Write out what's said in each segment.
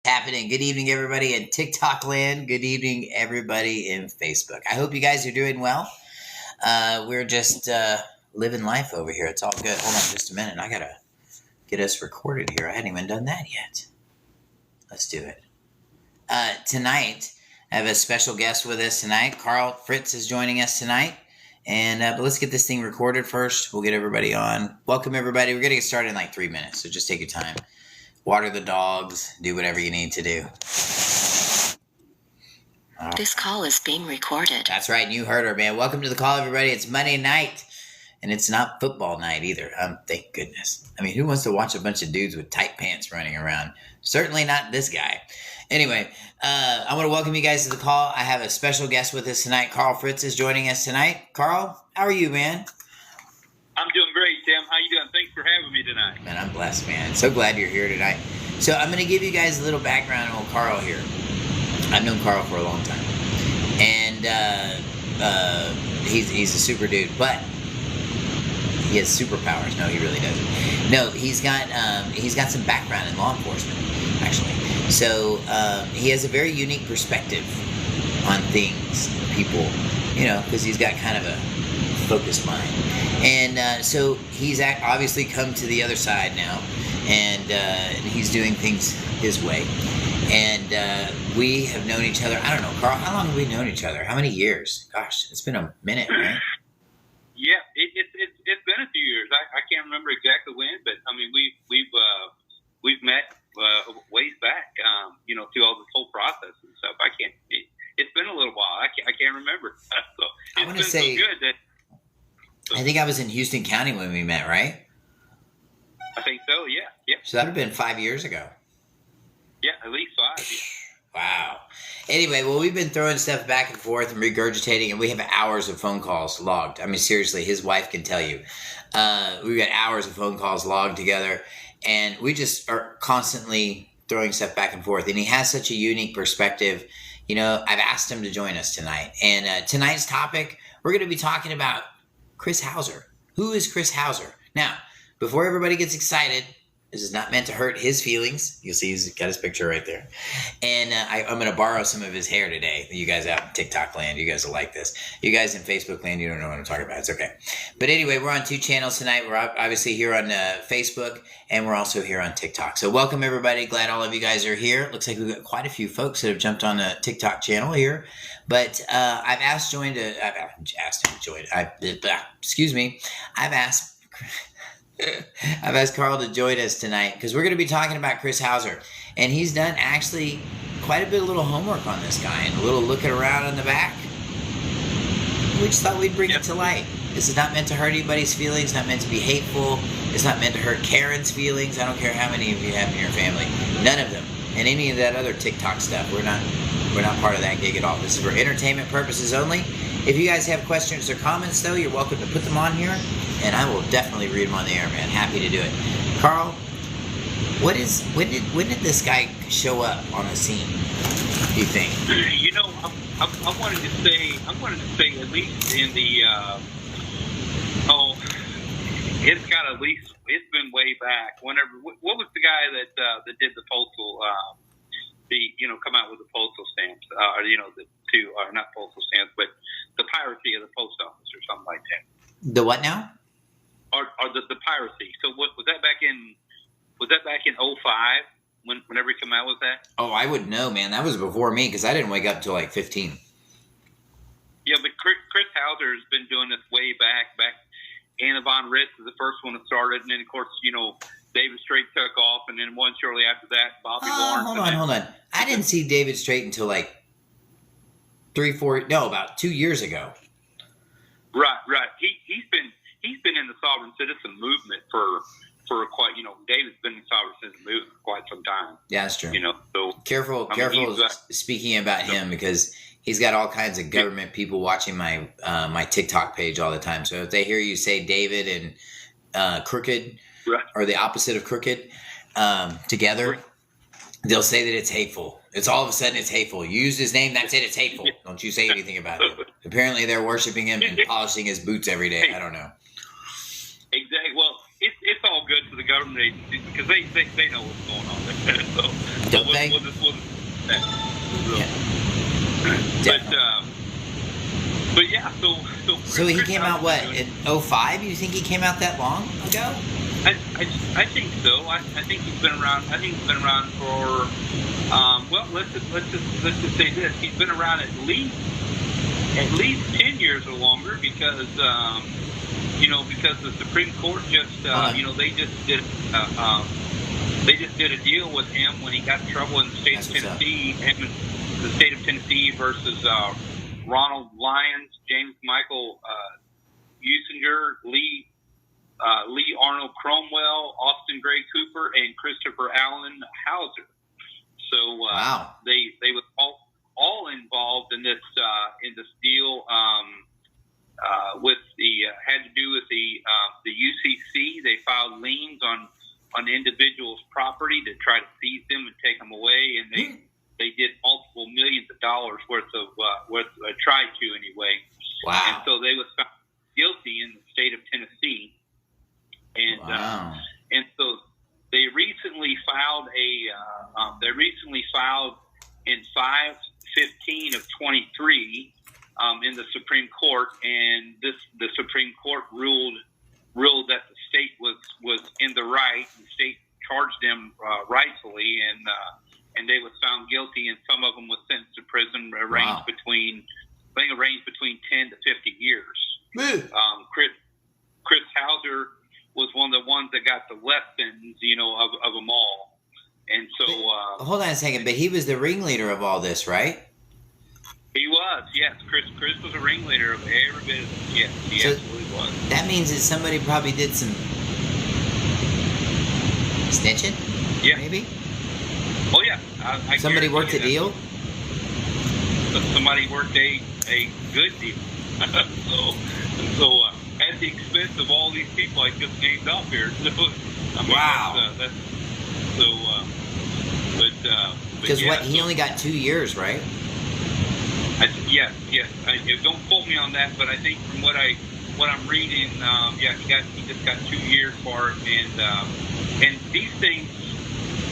Happening. Good evening, everybody in TikTok land. Good evening, everybody in Facebook. I hope you guys are doing well. We're just living life over here. It's all good. Hold on just a minute. I got to get us recorded here. I hadn't even done that yet. Let's do it. Tonight, I have a special guest with us tonight. Fritz is joining us tonight. But let's get this thing recorded first. We'll get everybody on. Welcome, everybody. We're going to get started in like 3 minutes, so just take your time. Water the dogs, do whatever you need to do. This call is being recorded. That's right, you heard her, man. Welcome to the call, everybody. It's Monday night, and it's not football night either. Thank goodness. I mean, who wants to watch a bunch of dudes with tight pants running around? Certainly not this guy. Anyway, I want to welcome you guys to the call. I have a special guest with us tonight. Fritz is joining us tonight. Carl, how are you, man? I'm doing great, Tim. How you doing? Thanks for having me tonight. Man, I'm blessed, man. So glad you're here tonight. So I'm going to give you guys a little background on Carl here. I've known Carl for a long time. And he's a super dude. But he has superpowers. No, he really doesn't. No, he's got some background in law enforcement, actually. So he has a very unique perspective on things, people, because he's got kind of a focused mind. And so he's obviously come to the other side now, and he's doing things his way. And we have known each other. I don't know, Carl, how long have we known each other? How many years? Gosh, it's been a minute, right? Yeah, it's been a few years. I can't remember exactly when, but I mean we've met ways back, through all this whole process and stuff. It's been a little while. I can't remember. So I want to say, so good that. I think I was in Houston County when we met, right? I think so, yeah. So that would have been 5 years ago. Yeah, at least 5. Yeah. Wow. Anyway, well, we've been throwing stuff back and forth and regurgitating, and we have hours of phone calls logged. I mean, seriously, his wife can tell you. We've got hours of phone calls logged together, and we just are constantly throwing stuff back and forth. And he has such a unique perspective. I've asked him to join us tonight. And tonight's topic, we're going to be talking about Chris Hauser. Who is Chris Hauser? Now, before everybody gets excited, this is not meant to hurt his feelings. You'll see he's got his picture right there. And I'm going to borrow some of his hair today. You guys out in TikTok land, you guys will like this. You guys in Facebook land, you don't know what I'm talking about. It's okay. But anyway, we're on 2 channels tonight. We're obviously here on Facebook, and we're also here on TikTok. So welcome, everybody. Glad all of you guys are here. Looks like we've got quite a few folks that have jumped on the TikTok channel here. But I've asked him to join. I've asked Carl to join us tonight because we're going to be talking about Chris Hauser. And he's done actually quite a bit of little homework on this guy and a little looking around in the back. We just thought we'd bring it to light. This is not meant to hurt anybody's feelings, not meant to be hateful. It's not meant to hurt Karen's feelings. I don't care how many of you have in your family. None of them. And any of that other TikTok stuff, we're not part of that gig at all. This is for entertainment purposes only. If you guys have questions or comments, though, you're welcome to put them on here, and I will definitely read them on the air, man. Happy to do it. Carl, when did this guy show up on the scene, do you think? I wanted to say at least in the it's been way back. Whenever, what was the guy that did the postal come out with the postal stamps, not postal stamps, but the piracy of the post office or something like that. The what now? Or the piracy. So was that back in 2005 whenever he came out with that? Oh, I would know, man. That was before me because I didn't wake up till like 15. Yeah, but Chris Hauser has been doing this way back. Anna Von Ritz is the first one that started, and then of course, David Strait took off, and then one shortly after that, Bobby Lawrence. Hold on. I didn't see David Strait until like about 2 years ago. Right. He's been in the sovereign citizen movement for quite. David's been in the sovereign citizen movement for quite some time. Yeah, that's true. So careful speaking about him because he's got all kinds of government people watching my my TikTok page all the time. So if they hear you say David and crooked, right, or the opposite of crooked together, right, they'll say that it's hateful. It's all of a sudden it's hateful. You used his name, that's it, it's hateful. Don't you say anything about it. Apparently they're worshiping him and polishing his boots every day. I don't know. Exactly. Well, it's all good for the government agencies because they know what's going on. So, Don't they? But yeah, So he came out what in 05? You think he came out that long ago? I think so. I think he's been around. I think he's been around for well, let's just say this. He's been around at least 10 years or longer because because the Supreme Court just they just did a deal with him when he got in trouble in the state of Tennessee. Him in the state of Tennessee versus Ronald Lyons, James Michael Usinger, Lee Arnold Cromwell, Austin Gray Cooper, and Christopher Allen Hauser. So wow. They were all involved in this deal with had to do with the UCC. They filed liens on individuals' property to try to seize them and take them away, and they did multiple millions of dollars worth tried to anyway. Wow. And so they was found guilty in the state of Tennessee. And wow. And so they recently filed in 5/15 of 23 in the Supreme Court, and the Supreme Court ruled that the state was in the right. The state charged them rightfully, and they was found guilty, and some of them was sentenced to prison, ranged between 10 to 50 years. Chris Hauser was one of the ones that got the less sentence, of them all. And so, hold on a second, but he was the ringleader of all this, right? He was, yes. Chris was a ringleader of every bit of this. Yes, he absolutely was. That means that somebody probably did some snitching? Yeah. Maybe? Oh, yeah. I somebody worked a deal? Somebody worked a good deal. So at the expense of all these people I just named off here. Wow. Because he only got 2 years, right? Yes. Don't quote me on that, but I think from what I'm reading, he just got 2 years for it, and these things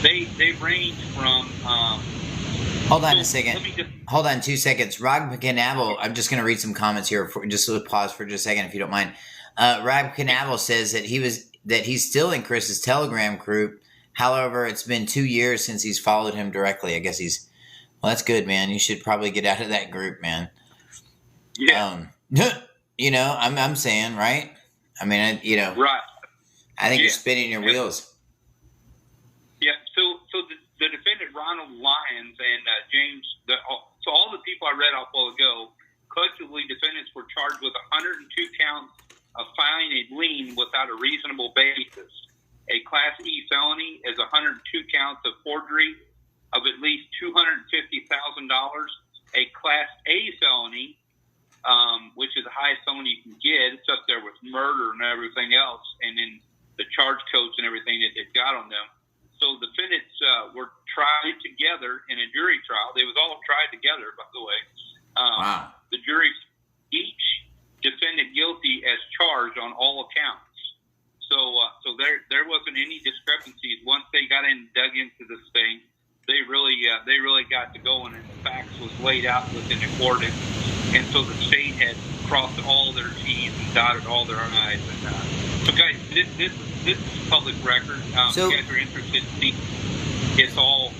they range from. Hold on a second. Hold on 2 seconds. Rob McCanable, I'm just going to read some comments here. Just pause for just a second, if you don't mind. Rob McCanable says that he's still in Chris's Telegram group. However, it's been 2 years since he's followed him directly. I guess well, that's good, man. You should probably get out of that group, man. Yeah. I'm saying, right? I mean, right. I think you're spinning your wheels. Yeah. So the defendant Ronald Lyons and James, so all the people I read off a while ago, collectively defendants were charged with 102 counts of filing a lien without a reasonable basis. A Class E felony is 102 counts of forgery of at least $250,000. A Class A felony, which is the highest felony you can get, it's up there with murder and everything else, and then the charge codes and everything that they've got on them. So the defendants were tried together in a jury trial. They was all tried together, by the way. Wow. The jury each defended guilty as charged on all accounts. So there wasn't any discrepancies. Once they got in and dug into this thing, they really got to going, and the facts was laid out within the court, and so the state had crossed all their T's and dotted all their I's. And, so guys, this is public record. If you guys are interested, it's all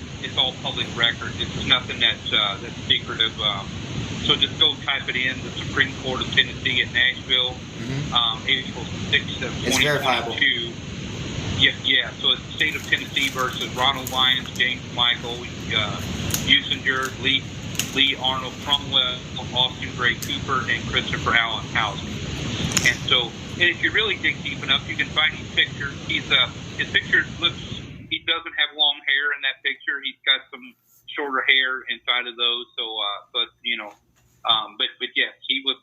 public record. It's nothing that's secretive. So just go type it in, the Supreme Court of Tennessee at Nashville, April 6th of 2022. Yeah. So it's the state of Tennessee versus Ronald Lyons, James Michael Usinger, Lee Arnold Cromwell, Austin Gray Cooper, and Christopher Allen Hauser. And if you really dig deep enough, you can find his picture. His picture looks. He doesn't have long hair in that picture. He's got some shorter hair inside of those. So, but yes, he was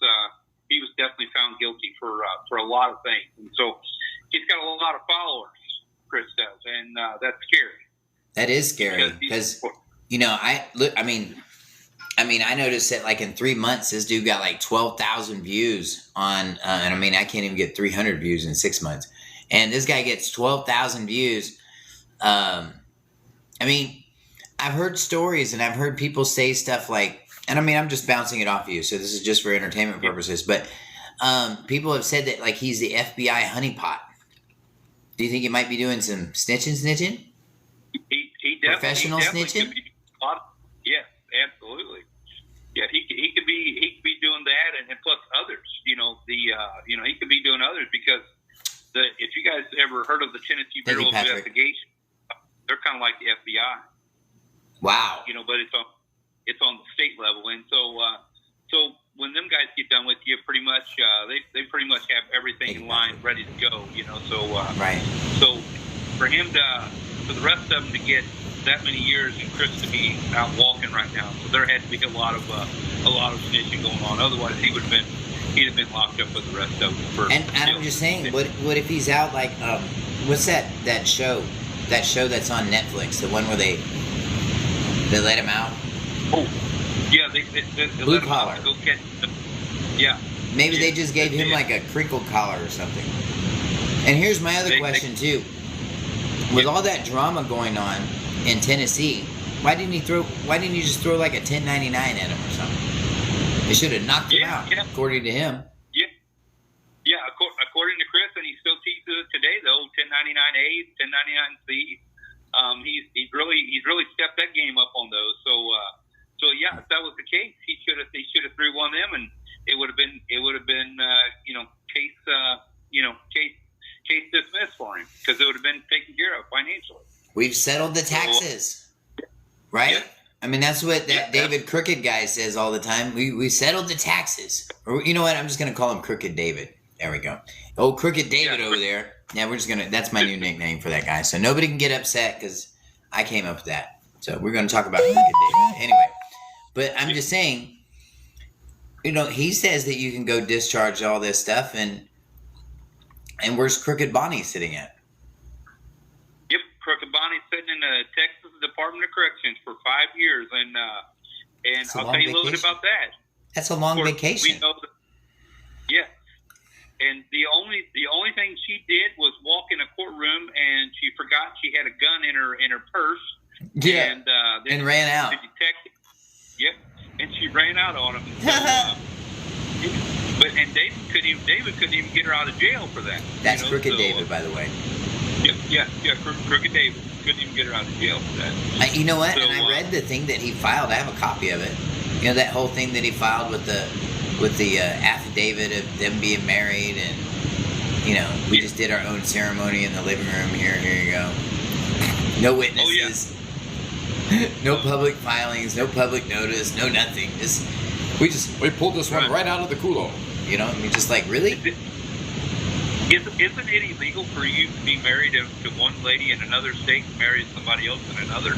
definitely found guilty for a lot of things, and so he's got a lot of followers. Chris does, and that's scary. That is scary because I noticed that like in 3 months, this dude got like 12,000 views on, and I can't even get 300 views in 6 months, and this guy gets 12,000 views I mean, I've heard stories and I've heard people say stuff like, and I mean, I'm just bouncing it off of you, so this is just for entertainment purposes, but people have said that like he's the FBI honeypot. Do you think he might be doing some snitching? He Professional snitching? Yes, absolutely. Yeah, he could be doing that, and plus others. You know, he could be doing others because if you guys ever heard of the Tennessee Bureau of Investigation, they're kind of like the FBI. Wow. You know, but it's on the state level, and so when them guys get done with you, pretty much they pretty much have everything in line, ready to go. You know, so right. So for the rest of them to get that many years and Chris to be out walking right now, so there had to be a lot of snitching going on. Otherwise, he'd have been locked up with the rest of them. And I'm just saying, what if he's out like what's that show that's on Netflix, the one where they let him out? Oh, yeah, they Blue let him collar. out to go catch them. Yeah. Maybe they just gave him like a crinkle collar or something. And here's my other question too. With all that drama going on in Tennessee, why didn't you just throw like a 1099 at him or something? They should have knocked him out, according to him. Yeah, according to Chris, and he still teaches it today, the old 1099A, 1099C. He's really stepped that game up on those. So yeah, if that was the case, they should have threw one of them, and it would have been case dismissed for him because it would have been taken care of financially. We've settled the taxes, right? Yeah. I mean, that's what that David Crooked guy says all the time. We settled the taxes. Or you know what? I'm just going to call him Crooked David. There we go. Old Crooked David over there. Yeah, that's my new nickname for that guy. So nobody can get upset because I came up with that. So we're going to talk about Crooked David. Anyway, but I'm just saying, you know, he says that you can go discharge all this stuff, and where's Crooked Bonnie sitting at? Yep, Crooked Bonnie's sitting in the Texas Department of Corrections for 5 years, and I'll tell you a little bit about that. That's a long vacation. We know yes, and the only thing she did was walk in a courtroom, and she forgot she had a gun in her purse. Yeah, and ran out. The detective, yep, and she ran out on him. So, David couldn't even get her out of jail for that. That's Crooked David, by the way. Yeah, Crooked David couldn't even get her out of jail for that. You know what? So, and I read the thing that he filed. I have a copy of it. You know, that whole thing that he filed with the affidavit of them being married, and you know, we just did our own ceremony in the living room. Here you go. No witnesses. No public filings. No public notice. No nothing. We pulled this one right out of the culo. You know, I mean, just like, really? Isn't it illegal for you to be married to one lady in another state and marry somebody else in another?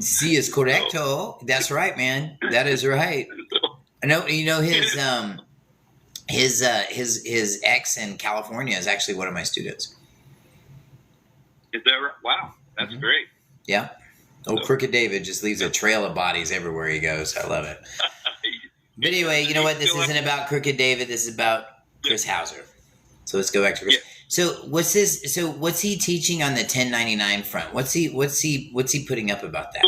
Sí, es correcto. That's right, man. That is right. I know. You know, his ex in California is actually one of my students. Is that right? Wow, that's great. Yeah. Crooked David just leaves a trail of bodies everywhere he goes. I love it. But anyway, you know what? This isn't about Crooked David. This is about Chris Hauser. So let's go back to Chris. Yeah. So what's he teaching on the 1099 front? What's he putting up about that?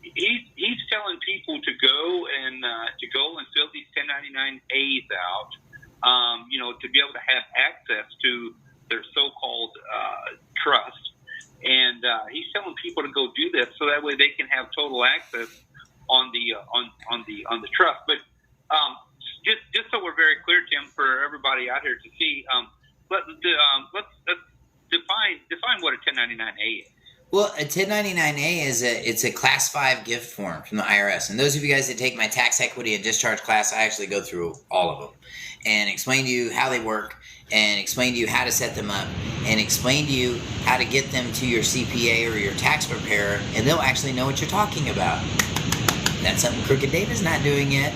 He's telling people to go and fill these 1099As out. You know, to be able to have access to their so-called trust, and he's telling people to go do this so that way they can have total access on the trust. But just so we're very clear, Tim, for everybody out here to see, let's define what a 1099A is. Well, a 1099A it's a Class 5 gift form from the IRS. And those of you guys that take my tax equity and discharge class, I actually go through all of them and explain to you how they work, and explain to you how to set them up, and explain to you how to get them to your CPA or your tax preparer, and they'll actually know what you're talking about. That's something Crooked David's not doing yet.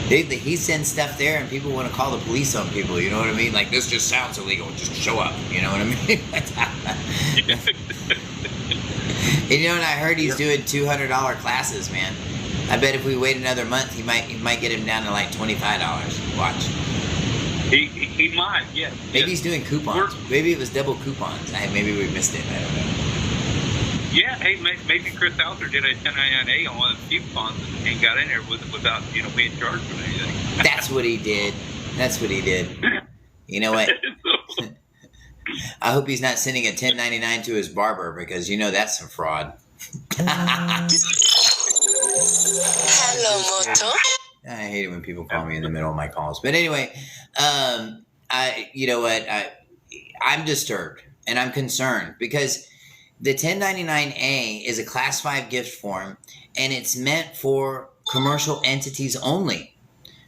He sends stuff there, and people want to call the police on people. You know what I mean? Like, this just sounds illegal. Just show up. You know what I mean? And you know, and I heard he's doing $200 classes, man. I bet if we wait another month, he might get him down to like $25. Watch. He might, yes. Maybe he's doing coupons. Maybe it was double coupons. Maybe we missed it. I don't know. Yeah, hey, maybe Chris Hauser did a 1099A on one of the coupons and got in there without being charged for anything. That's what he did. That's what he did. You know what? I hope he's not sending a 1099 to his barber because that's some fraud. Hello, Moto. I hate it when people call me in the middle of my calls. But anyway, I'm disturbed and I'm concerned because the 1099A is a Class 5 gift form and it's meant for commercial entities only.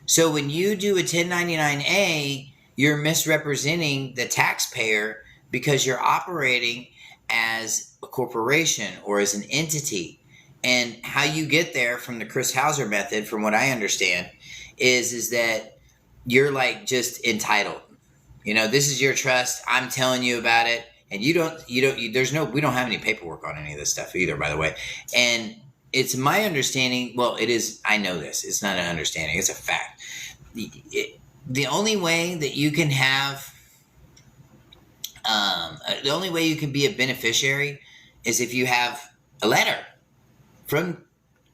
So when you do a 1099A, you're misrepresenting the taxpayer because you're operating as a corporation or as an entity. And how you get there from the Chris Hauser method, from what I understand, is that you're like just entitled. This is your trust. I'm telling you about it. And we don't have any paperwork on any of this stuff either, by the way. And it's my understanding, well, it is, I know this. It's not an understanding. It's a fact. The only way that you can have, the only way you can be a beneficiary is if you have a letter from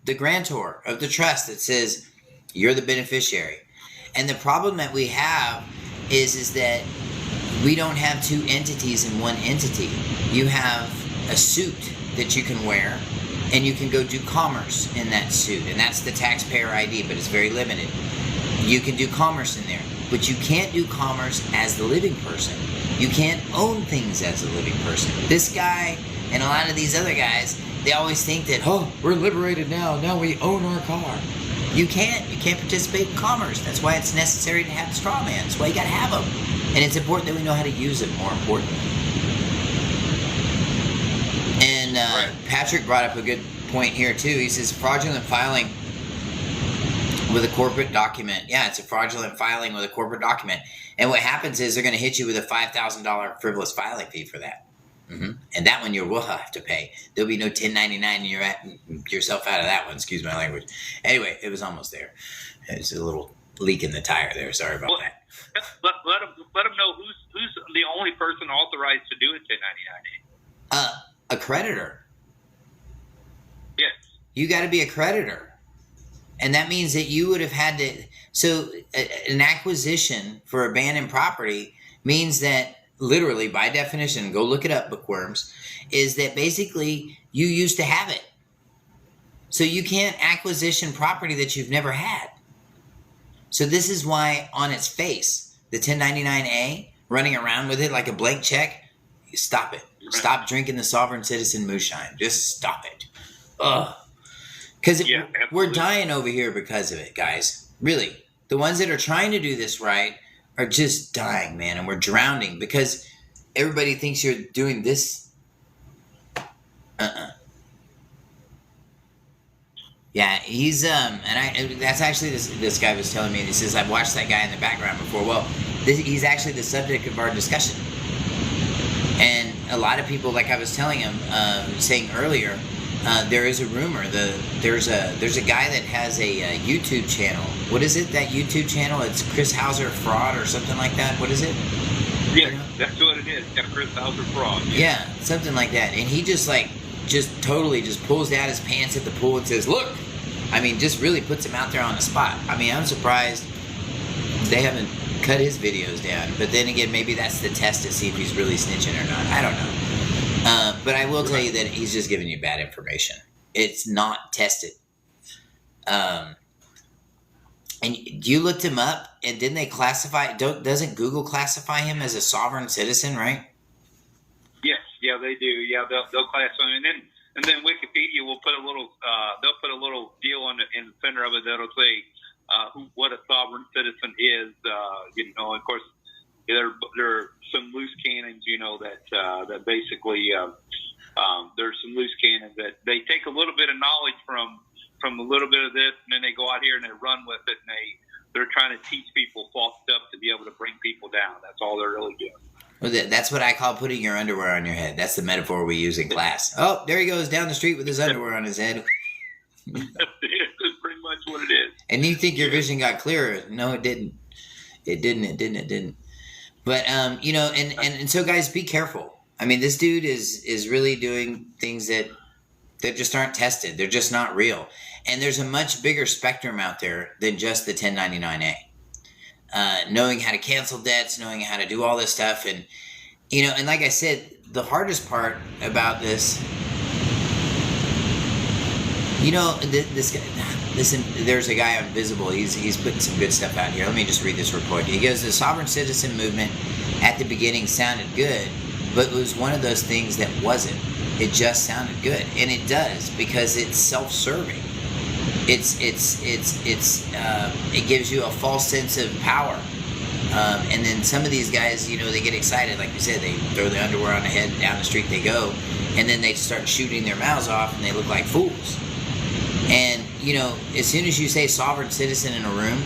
the grantor of the trust that says you're the beneficiary. And the problem that we have is that we don't have two entities in one entity. You have a suit that you can wear and you can go do commerce in that suit. And that's the taxpayer ID, but it's very limited. You can do commerce in there, but you can't do commerce as the living person. You can't own things as a living person. This guy and a lot of these other guys, they always think that, we're liberated now. Now we own our car. You can't. You can't participate in commerce. That's why it's necessary to have straw man. That's why you got to have them. And it's important that we know how to use them, more importantly. And Right. Patrick brought up a good point here, too. He says fraudulent filing with a corporate document. Yeah, it's a fraudulent filing with a corporate document. And what happens is they're going to hit you with a $5,000 frivolous filing fee for that. Mm-hmm. And that one you will have to pay. There'll be no 1099 and you're at yourself out of that one. Excuse my language. Anyway, it was almost there. It's a little leak in the tire there. Sorry about that. Let them know who's the only person authorized to do a 1099A. A creditor. Yes. You got to be a creditor. And that means that you would have had to. So an acquisition for abandoned property means that, literally, by definition, go look it up, bookworms, is that basically you used to have it. So you can't acquisition property that you've never had. So this is why, on its face, the 1099A, running around with it like a blank check, you stop it. Stop drinking the sovereign citizen moonshine. Just stop it. Ugh. Because we're dying over here because of it, guys. Really. The ones that are trying to do this right are just dying, man, and we're drowning because everybody thinks you're doing this. Yeah, he's and that's actually this guy was telling me. He says I've watched that guy in the background before. Well, he's actually the subject of our discussion, and a lot of people, like I was telling him, saying earlier, there is a rumor. There's a guy that has a YouTube channel. What is it? That YouTube channel? It's Chris Hauser Fraud or something like that. What is it? Yeah, that's what it is. Yeah, Chris Hauser Fraud. Yeah, something like that. And he just totally pulls down his pants at the pool and says, "Look," I mean, just really puts him out there on the spot. I mean, I'm surprised they haven't cut his videos down. But then again, maybe that's the test to see if he's really snitching or not. I don't know. But I will tell you that he's just giving you bad information. It's not tested. And you looked him up, and didn't they classify? Doesn't Google classify him as a sovereign citizen, right? Yes, yeah, they do. Yeah, they'll classify him, and then Wikipedia will put a little. They'll put a little deal in the center of it that'll say what a sovereign citizen is. Of course, there are some loose cannons. That basically there's some loose cannons that they take a little bit of knowledge from a little bit of this, and then they go out here and they run with it, and they're trying to teach people false stuff to be able to bring people down. That's all they're really doing. Well, that's what I call putting your underwear on your head. That's the metaphor we use in class. Oh, there he goes down the street with his underwear on his head. That's pretty much what it is. And you think your vision got clearer. No, it didn't. It didn't. But, and so, guys, be careful. I mean, this dude is really doing things that that just aren't tested. They're just not real. And there's a much bigger spectrum out there than just the 1099A. Knowing how to cancel debts, knowing how to do all this stuff. And, and like I said, the hardest part about this, this guy, listen, there's a guy on Visible. He's putting some good stuff out here. Let me just read this real quick. He goes, the sovereign citizen movement at the beginning sounded good, but it was one of those things that wasn't. It just sounded good. And it does, because it's self-serving. It gives you a false sense of power. And then some of these guys, they get excited. Like you said, they throw the underwear on the head, down the street they go, and then they start shooting their mouths off, and they look like fools. And, as soon as you say sovereign citizen in a room,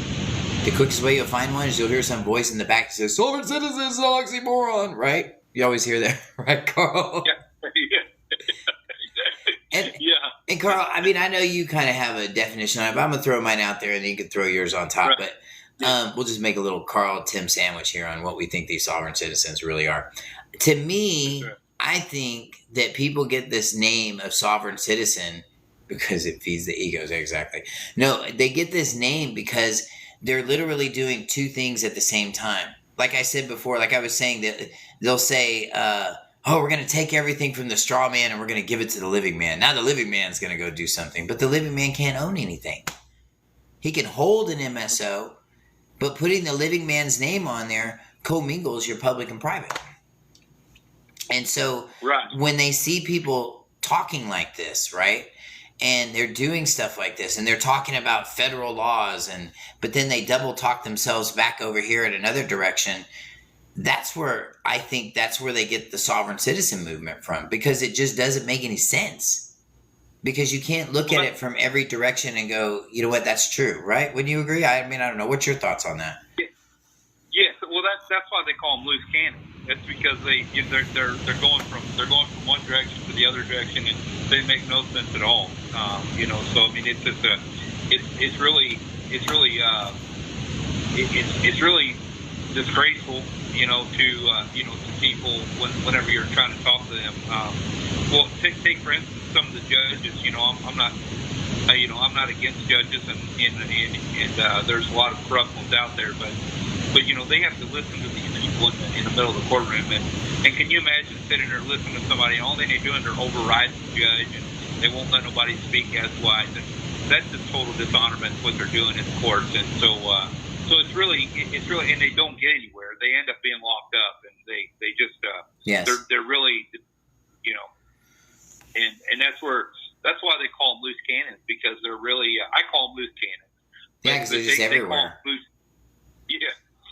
the quickest way you'll find one is you'll hear some voice in the back that says, sovereign citizen is an oxymoron, right? You always hear that, right, Carl? Yeah. Exactly. And Carl, I mean, I know you kind of have a definition on it, but I'm going to throw mine out there, and then you can throw yours on top. Right. But we'll just make a little Carl-Tim sandwich here on what we think these sovereign citizens really are. To me, Sure. I think that people get this name of sovereign citizen because it feeds the egos. Exactly. No, they get this name because they're literally doing two things at the same time. Like I said before, like I was saying, that they'll say, we're going to take everything from the straw man and we're going to give it to the living man. Now the living man's going to go do something, but the living man can't own anything. He can hold an MSO, but putting the living man's name on there commingles your public and private. And so when they see people talking like this, right, and they're doing stuff like this, and they're talking about federal laws, but then they double talk themselves back over here in another direction, that's where they get the sovereign citizen movement from, because it just doesn't make any sense. Because you can't look at it from every direction and go, you know what, that's true, right? Wouldn't you agree? I mean, I don't know. What's your thoughts on that? Yes, well, that's why they call them loose cannons. That's because they're going from one direction to the other direction, and they make no sense at all. So I mean, it's really disgraceful, to people whenever you're trying to talk to them. Well, take for instance some of the judges. I'm not against judges, and there's a lot of corrupt ones out there, but they have to listen to these people in the middle of the courtroom, and can you imagine sitting there listening to somebody, and all they're doing, they're overriding the judge, and they won't let nobody speak as wise, and that's just total dishonorment what they're doing in the courts, and so it's really, and they don't get anywhere. They end up being locked up, and they just they're really, and that's why they call them loose cannons, because they're really, I call them loose cannons. Yeah, because they're just everywhere.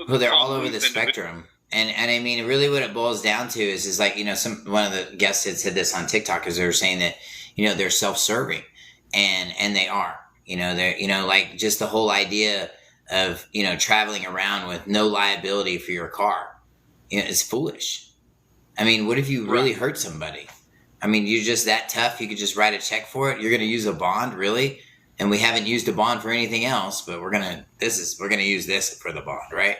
Well, they're all over the spectrum. And I mean, really what it boils down to is like, one of the guests had said this on TikTok, is they were saying that, they're self-serving, and they are, they're, like just the whole idea of, traveling around with no liability for your car, it's foolish. I mean, what if you really hurt somebody? I mean, you're just that tough. You could just write a check for it. You're going to use a bond, really? And we haven't used a bond for anything else, but we're gonna use this for the bond, right?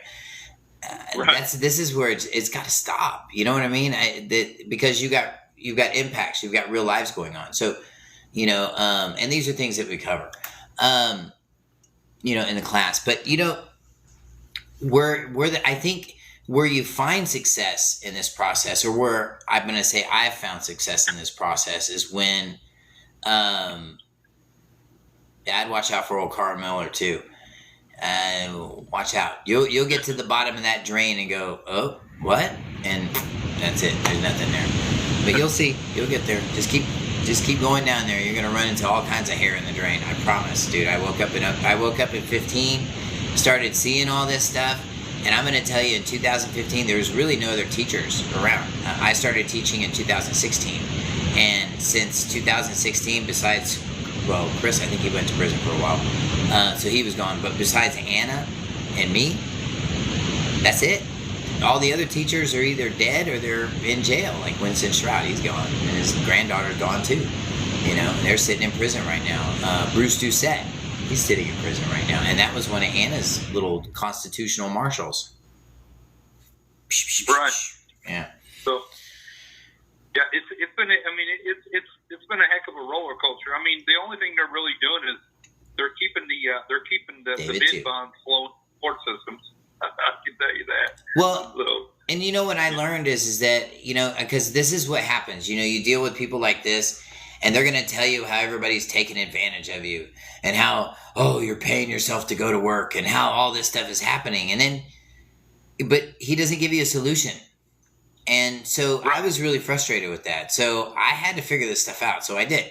This is where it's got to stop. You know what I mean? Because you've got impacts, you've got real lives going on. So, and these are things that we cover, in the class. But I think where you find success in this process, or where I'm going to say I've found success in this process, is when. I'd watch out for old Carl Miller too. Watch out. You'll get to the bottom of that drain and go, oh, what? And that's it. There's nothing there. But you'll see. You'll get there. Just keep going down there. You're gonna run into all kinds of hair in the drain. I promise, dude. I woke up at 15, started seeing all this stuff, and I'm gonna tell you, in 2015, there was really no other teachers around. I started teaching in 2016, and since 2016, besides. Well, Chris, I think he went to prison for a while. So he was gone. But besides Anna and me, that's it. All the other teachers are either dead or they're in jail. Like Winston Shroud, he's gone. And his granddaughter's gone too. They're sitting in prison right now. Bruce Doucette, he's sitting in prison right now. And that was one of Anna's little constitutional marshals. Right. Yeah. Yeah, it's been. I mean, it's been a heck of a roller coaster. I mean, the only thing they're really doing is they're keeping the bid bonds flowing support systems. I can tell you that. Well, so, and you know what I learned is that, because this is what happens. You deal with people like this, and they're going to tell you how everybody's taking advantage of you, and how, oh, you're paying yourself to go to work, and how all this stuff is happening. And then, but he doesn't give you a solution. And so I was really frustrated with that. So I had to figure this stuff out. So I did.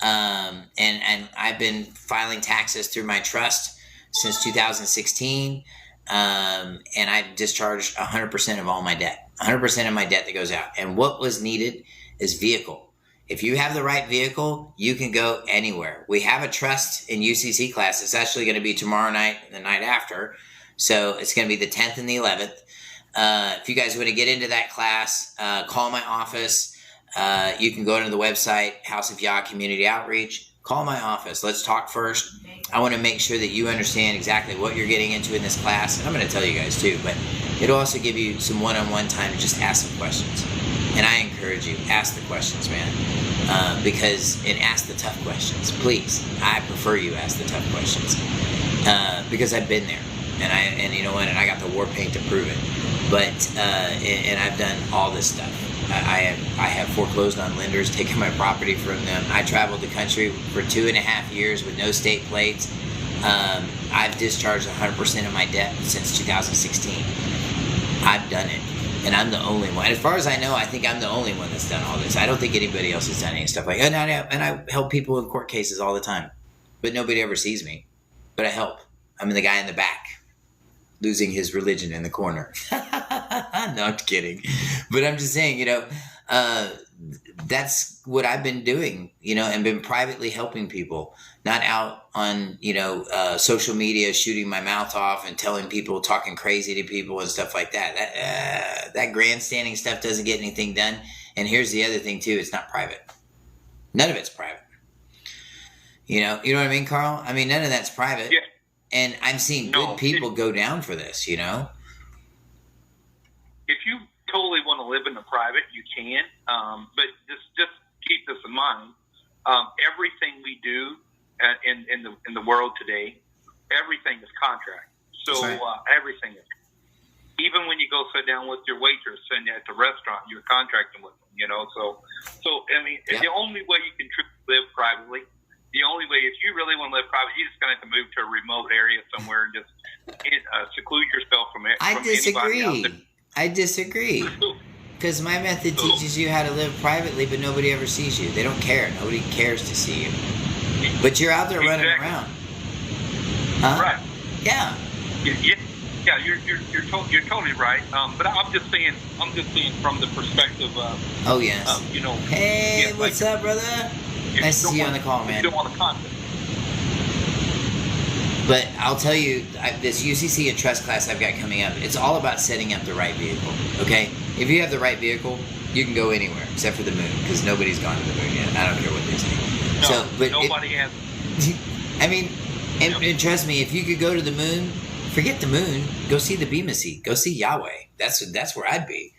And I've been filing taxes through my trust since 2016. And I've discharged 100% of all my debt, 100% of my debt that goes out. And what was needed is vehicle. If you have the right vehicle, you can go anywhere. We have a trust in UCC class. It's actually going to be tomorrow night and the night after. So it's going to be the 10th and the 11th. If you guys want to get into that class, call my office. You can go to the website, House of Yah Community Outreach. Call my office. Let's talk first. I want to make sure that you understand exactly what you're getting into in this class. And I'm going to tell you guys too, but it'll also give you some one-on-one time to just ask some questions. And I encourage you, ask the questions, man. And ask the tough questions. Please, I prefer you ask the tough questions. Because I've been there. And you know what? And I got the war paint to prove it. But and I've done all this stuff. I have foreclosed on lenders, taken my property from them. I traveled the country for 2.5 years with no state plates. I've discharged 100% of my debt since 2016. I've done it, and I'm the only one. As far as I know, I think I'm the only one that's done all this. I don't think anybody else has done any stuff like that. And I help people in court cases all the time, but nobody ever sees me. But I help. I'm the guy in the back, losing his religion in the corner. No, I'm kidding. But I'm just saying, that's what I've been doing, and been privately helping people, not out on, social media, shooting my mouth off and telling people, talking crazy to people and stuff like that. That grandstanding stuff doesn't get anything done. And here's the other thing too. It's not private. None of it's private. You know what I mean, Carl? I mean, none of that's private. Yeah. And I'm seeing good people go down for this, If you totally want to live in the private, you can. But just keep this in mind. Everything we do in the world today, everything is contract. So right. Everything is. Even when you go sit down with your waitress and at the restaurant, you're contracting with them. So I mean, the only way you can live privately. The only way, if you really want to live private, you're just going to have to move to a remote area somewhere and just seclude yourself from anybody out there. I disagree. Because my method teaches you how to live privately, but nobody ever sees you. They don't care. Nobody cares to see you. But you're out there running around. Huh? Right. Yeah. Yeah, you're totally right. But I'm just saying from the perspective of. Oh yes. Hey, what's up, brother? Nice to see you on the call, man. You don't want the content. But I'll tell you, this UCC and trust class I've got coming up, it's all about setting up the right vehicle, okay? If you have the right vehicle, you can go anywhere except for the moon, because nobody's gone to the moon yet. I don't care what they say. Nobody has. I mean, and trust me, if you could go to the moon, forget the moon, go see the Bema Seat, go see Yahweh. That's where I'd be.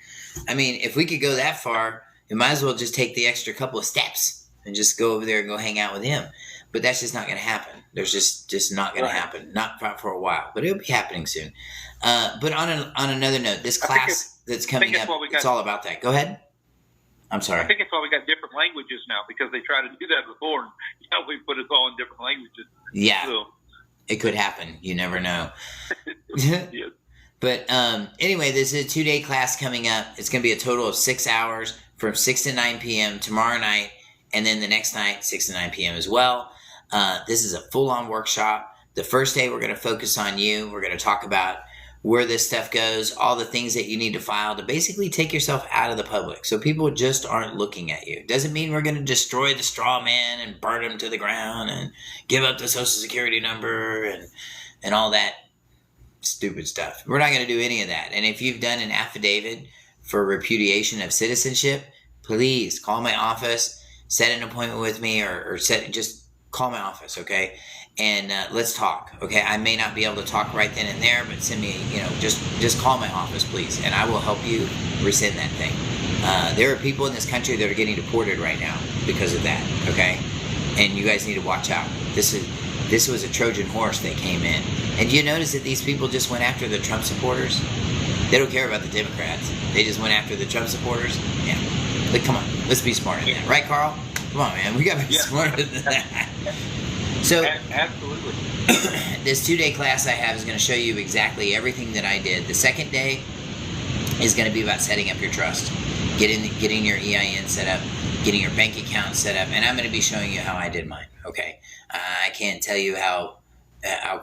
I mean, if we could go that far, we might as well just take the extra couple of steps and just go over there and go hang out with him. But that's just not going to happen. There's just not going to happen. Not for a while. But it'll be happening soon. But on another note, this class that's coming up, it's all about that. Go ahead. I'm sorry. I think it's why we got different languages now, because they tried to do that before. We put it all in different languages. Yeah. So. It could happen. You never know. Yes. But anyway, this is a 2-day class coming up. It's going to be a total of 6 hours from 6 to 9 p.m. tomorrow night. And then the next night, 6 to 9 p.m. as well. This is a full-on workshop. The first day, we're going to focus on you. We're going to talk about where this stuff goes, all the things that you need to file to basically take yourself out of the public so people just aren't looking at you. Doesn't mean we're going to destroy the straw man and burn him to the ground and give up the Social Security number and all that stupid stuff. We're not going to do any of that. And if you've done an affidavit for repudiation of citizenship, please call my office. Set an appointment with me or just call my office, okay? And let's talk, okay? I may not be able to talk right then and there, but send me, just call my office, please, and I will help you rescind that thing. There are people in this country that are getting deported right now because of that, okay? And you guys need to watch out. This was a Trojan horse that came in. And do you notice that these people just went after the Trump supporters? They don't care about the Democrats. They just went after the Trump supporters? Yeah. Like, come on, let's be smarter than that. Right, Carl? Come on, man. We got to be smarter than that. So, absolutely. This 2-day class I have is going to show you exactly everything that I did. The second day is going to be about setting up your trust. Getting your EIN set up, getting your bank account set up, and I'm going to be showing you how I did mine, okay? I can't tell you how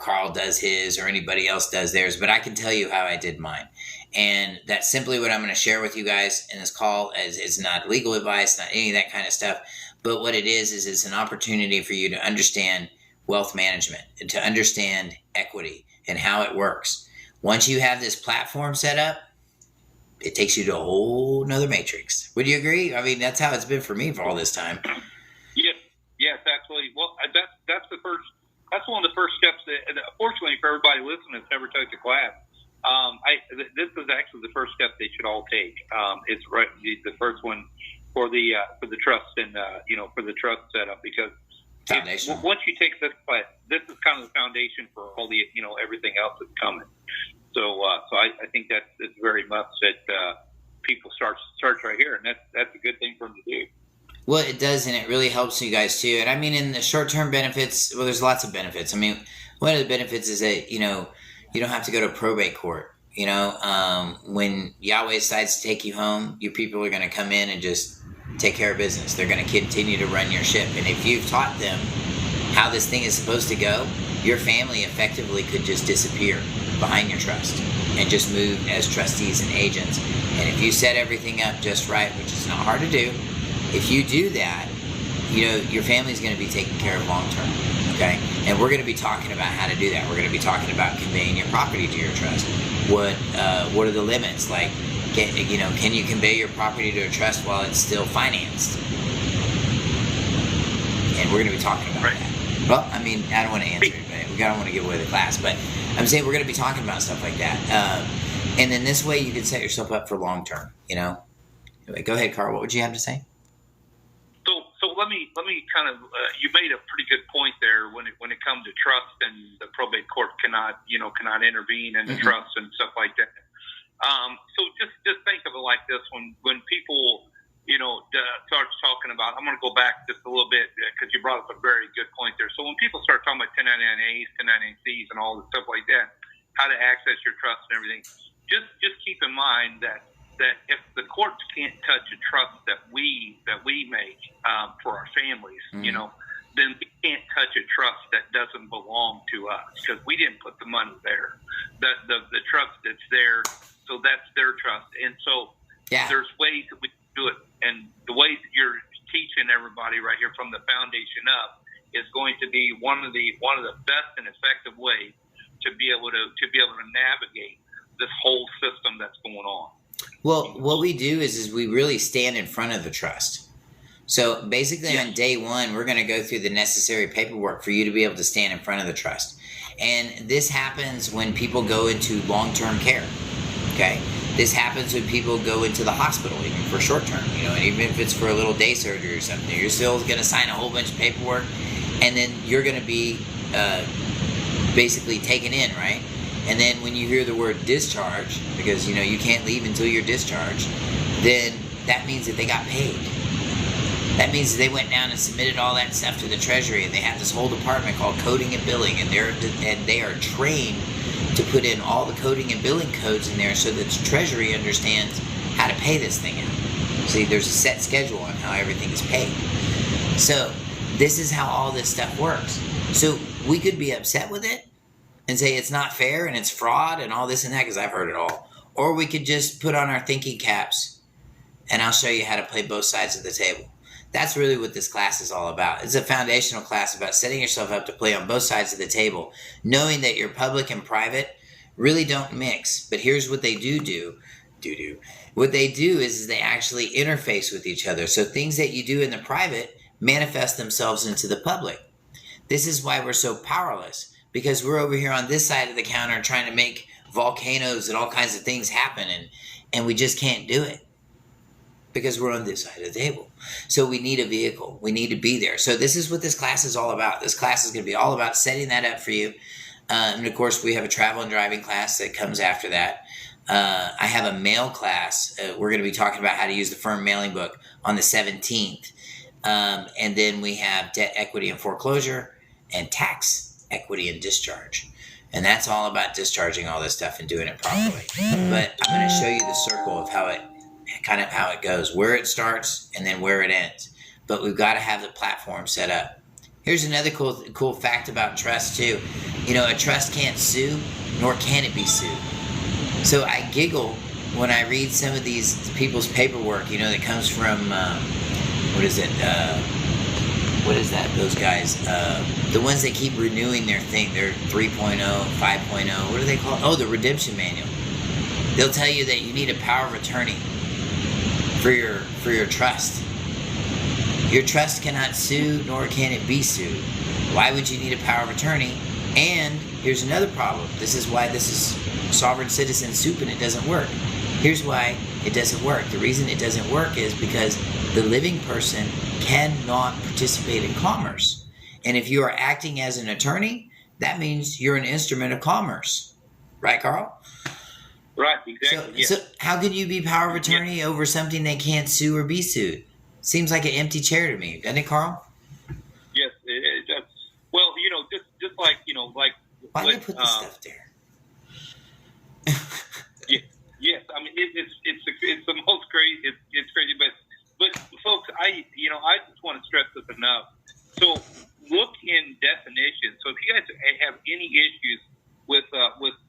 Carl does his or anybody else does theirs, but I can tell you how I did mine. And that's simply what I'm going to share with you guys in this call. As it's not legal advice, not any of that kind of stuff, but what it is it's an opportunity for you to understand wealth management and to understand equity and how it works. Once you have this platform set up, it takes you to a whole nother matrix. Would you agree? I mean, that's how it's been for me for all this time. Yes, absolutely. Well, that's one of the first steps that, fortunately for everybody listening that's never took the class, this is actually the first step they should all take. It's right, the first one for the trust and for the trust setup, because once you take this class, this is kind of the foundation for all the everything else that's coming. So I think it's very much that people start right here, and that's a good thing for them to do. Well, it does, and it really helps you guys too. And I mean, in the short-term benefits, well, there's lots of benefits. I mean, one of the benefits is that you don't have to go to probate court. When Yahweh decides to take you home, your people are going to come in and just take care of business. They're going to continue to run your ship, and if you've taught them how this thing is supposed to go, your family effectively could just disappear behind your trust and just move as trustees and agents. And if you set everything up just right, which is not hard to do, if you do that, your family's going to be taken care of long term, okay? And we're going to be talking about how to do that. We're going to be talking about conveying your property to your trust. What are the limits? Like, can you convey your property to a trust while it's still financed? And we're going to be talking about that. Well, I mean, I don't want to answer it, but we don't want to give away the class. But I'm saying we're going to be talking about stuff like that. And then this way you can set yourself up for long term, Anyway, go ahead, Carl. What would you have to say? So let me kind of you made a pretty good point there when it comes to trust, and the probate court cannot intervene in the trust and stuff like that. So just think of it like this: when people starts talking about, I'm going to go back just a little bit because you brought up a very good point there. So when people start talking about 1099As, 1099Cs, and all the stuff like that, how to access your trust and everything, just keep in mind that if the courts can't touch a trust that we make for our families, then we can't touch a trust that doesn't belong to us because we didn't put the money there. The trust that's there, so that's their trust, and so there's ways that we can do it, and the way that you're teaching everybody right here from the foundation up is going to be one of the best and effective ways to be able to navigate this whole system that's going on. Well, what we do is we really stand in front of the trust. So basically on day one, we're going to go through the necessary paperwork for you to be able to stand in front of the trust. And this happens when people go into long-term care, okay? This happens when people go into the hospital, even for short-term, and even if it's for a little day surgery or something, you're still going to sign a whole bunch of paperwork, and then you're going to be basically taken in, right? And then when you hear the word discharge, because, you can't leave until you're discharged, then that means that they got paid. That means that they went down and submitted all that stuff to the Treasury, and they have this whole department called coding and billing, and they are trained to put in all the coding and billing codes in there so that the Treasury understands how to pay this thing out. See, there's a set schedule on how everything is paid. So this is how all this stuff works. So we could be upset with it and say it's not fair and it's fraud and all this and that, because I've heard it all. Or we could just put on our thinking caps and I'll show you how to play both sides of the table. That's really what this class is all about. It's a foundational class about setting yourself up to play on both sides of the table, knowing that your public and private really don't mix. But here's what they do. What they do is they actually interface with each other. So things that you do in the private manifest themselves into the public. This is why we're so powerless, because we're over here on this side of the counter trying to make volcanoes and all kinds of things happen, and we just can't do it. because we're on this side of the table. So we need a vehicle. We need to be there. So this is what this class is all about. This class is going to be all about setting that up for you. And of course, we have a travel and driving class that comes after that. I have a mail class. We're going to be talking about how to use the firm mailing book on the 17th. And then we have debt, equity, and foreclosure, and tax, equity, and discharge. And that's all about discharging all this stuff and doing it properly. But I'm going to show you the circle of how it goes, where it starts and then where it ends. But we've got to have the platform set up. Here's another cool fact about trust too. You know, a trust can't sue, nor can it be sued. So I giggle when I read some of these people's paperwork, you know, that comes from, what is that, those guys? The ones that keep renewing their thing, their 3.0, 5.0, what do they call it? Oh, the redemption manual. They'll tell you that you need a power of attorney for your trust. Your trust cannot sue, nor can it be sued. Why would you need a power of attorney? And here's another problem. This is why this is sovereign citizen soup and it doesn't work. Here's why it doesn't work. The reason it doesn't work is because the living person cannot participate in commerce. And if you are acting as an attorney, that means you're an instrument of commerce. Right, Carl? Right, exactly. So how can you be power of attorney over something that can't sue or be sued? Seems like an empty chair to me, doesn't it, Carl? Yes, it does. Well, you know, just like, you know, like... Why do they put this stuff there? Yes, I mean, it's the most crazy, it's crazy, but folks, I just want to stress this enough. So look in definitions. So if you guys have any issues with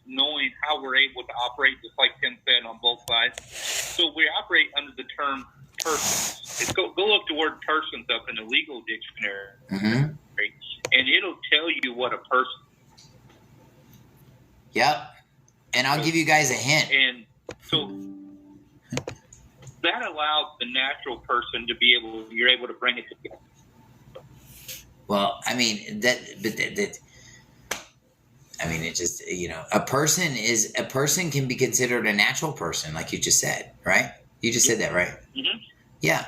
knowing how we're able to operate, just like Tim said, on both sides, so we operate under the term persons. Go look the word persons up in the legal dictionary, and it'll tell you what a person. Yep, and I'll give you guys a hint. And so that allows the natural person to be you're able to bring it together. Well, I mean, it just, you know, a person can be considered a natural person, like you just said, right? You just said that, right? Mm-hmm. Yeah.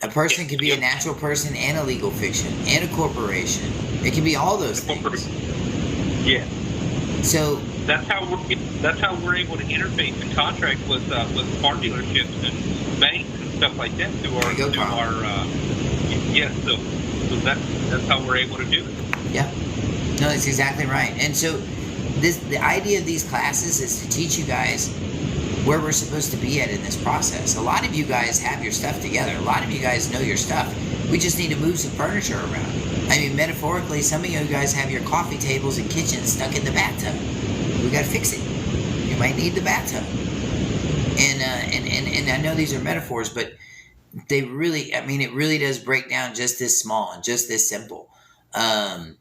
A person can be a natural person and a legal fiction and a corporation. It can be all those things. Yeah. So that's how we're able to interface and contract with car dealerships and banks and stuff like that So that's how we're able to do it. Yeah. No, that's exactly right. And so the idea of these classes is to teach you guys where we're supposed to be at in this process. A lot of you guys have your stuff together. A lot of you guys know your stuff. We just need to move some furniture around. I mean, metaphorically, some of you guys have your coffee tables and kitchens stuck in the bathtub. We got to fix it. You might need the bathtub. And I know these are metaphors, but they really, I mean, it really does break down just this small and just this simple. Man,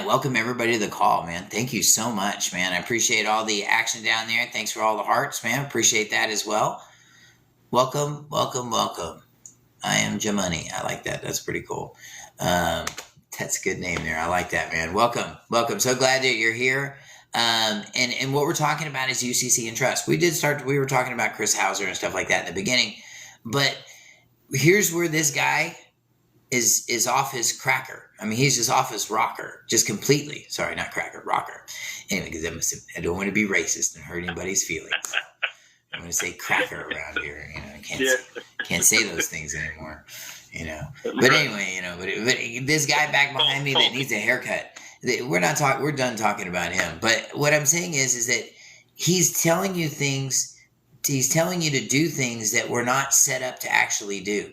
welcome everybody to the call, man. Thank you so much, man. I appreciate all the action down there. Thanks for all the hearts, man. Appreciate that as well. Welcome, welcome, welcome. I am Jamani. I like that. That's pretty cool. That's a good name there. I like that, man. Welcome, welcome. So glad that you're here. And what we're talking about is UCC and trust. We were talking about Chris Hauser and stuff like that in the beginning. But here's where this guy is off his cracker. I mean, he's just off his rocker, just completely. Sorry, not cracker, rocker. Anyway, because I don't want to be racist and hurt anybody's feelings. I'm going to say cracker around here. You know, I can't say those things anymore. You know, but anyway, you know, but this guy back behind me that needs a haircut. We're done talking about him. But what I'm saying is that he's telling you things. He's telling you to do things that we're not set up to actually do.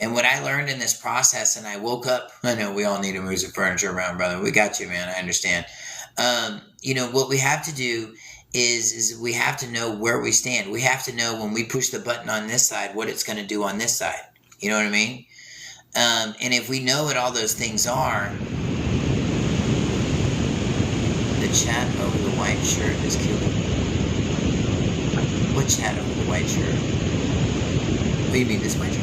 And what I learned in this process, and I woke up, I know we all need to move some furniture around, brother. We got you, man. I understand. You know, what we have to do is we have to know where we stand. We have to know when we push the button on this side, what it's going to do on this side. You know what I mean? And if we know what all those things are, the chat over the white shirt is killing me. What chat over the white shirt? What do you mean, this white shirt?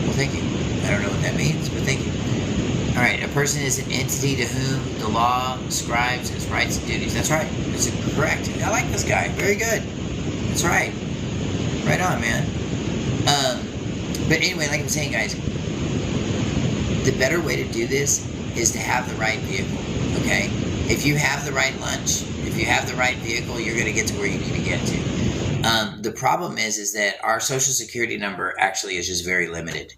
Well, thank you. I don't know what that means, but thank you. All right, a person is an entity to whom the law describes its rights and duties. That's right. That's correct. I like this guy. Very good. That's That's right. Right on, man. But anyway, like I'm saying, guys, the better way to do this is to have the right vehicle, okay? If you have the right lunch, if you have the right vehicle, you're going to get to where you need to get to. The problem is that our Social Security number actually is just very limited.